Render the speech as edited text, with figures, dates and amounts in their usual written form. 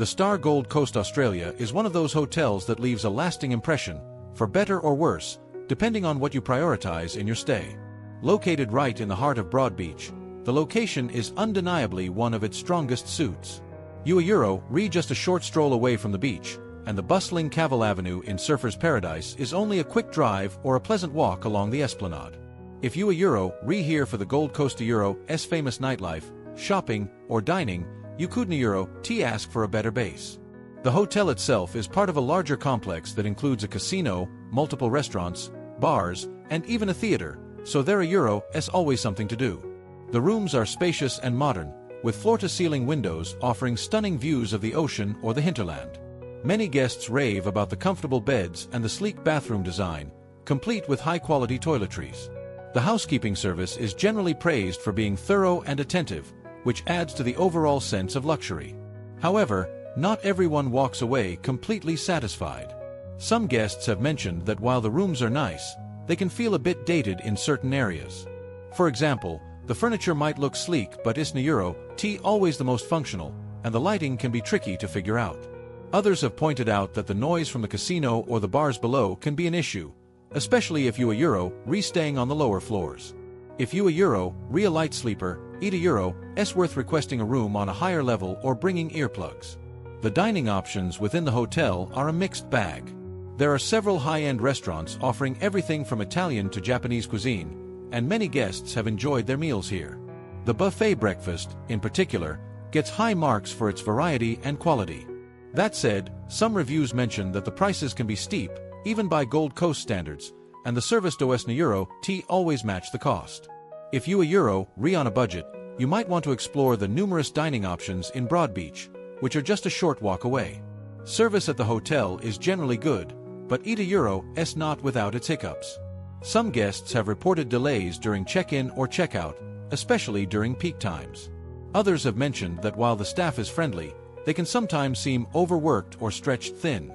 The Star Gold Coast Australia is one of those hotels that leaves a lasting impression, for better or worse, depending on what you prioritize in your stay. Located right in the heart of Broadbeach, the location is undeniably one of its strongest suits. Re just a short stroll away from the beach, and the bustling Cavill Avenue in Surfer's Paradise is only a quick drive or a pleasant walk along the esplanade. If you re here for the Gold Coast Euro's famous nightlife, shopping, or dining, you couldn't ask for a better base. The hotel itself is part of a larger complex that includes a casino, multiple restaurants, bars, and even a theater, so there is always something to do. The rooms are spacious and modern, with floor-to-ceiling windows offering stunning views of the ocean or the hinterland. Many guests rave about the comfortable beds and the sleek bathroom design, complete with high-quality toiletries. The housekeeping service is generally praised for being thorough and attentive, which adds to the overall sense of luxury. However, not everyone walks away completely satisfied. Some guests have mentioned that while the rooms are nice, they can feel a bit dated in certain areas. For example, the furniture might look sleek but isn't always the most functional, and the lighting can be tricky to figure out. Others have pointed out that the noise from the casino or the bars below can be an issue, especially if you staying on the lower floors. If you a light sleeper, it's worth requesting a room on a higher level or bringing earplugs. The dining options within the hotel are a mixed bag. There are several high-end restaurants offering everything from Italian to Japanese cuisine, and many guests have enjoyed their meals here. The buffet breakfast, in particular, gets high marks for its variety and quality. That said, some reviews mention that the prices can be steep, even by Gold Coast standards, and the service doesn't always match the cost. If you re on a budget, you might want to explore the numerous dining options in Broadbeach, which are just a short walk away. Service at the hotel is generally good, but it's not without its hiccups. Some guests have reported delays during check-in or check-out, especially during peak times. Others have mentioned that while the staff is friendly, they can sometimes seem overworked or stretched thin.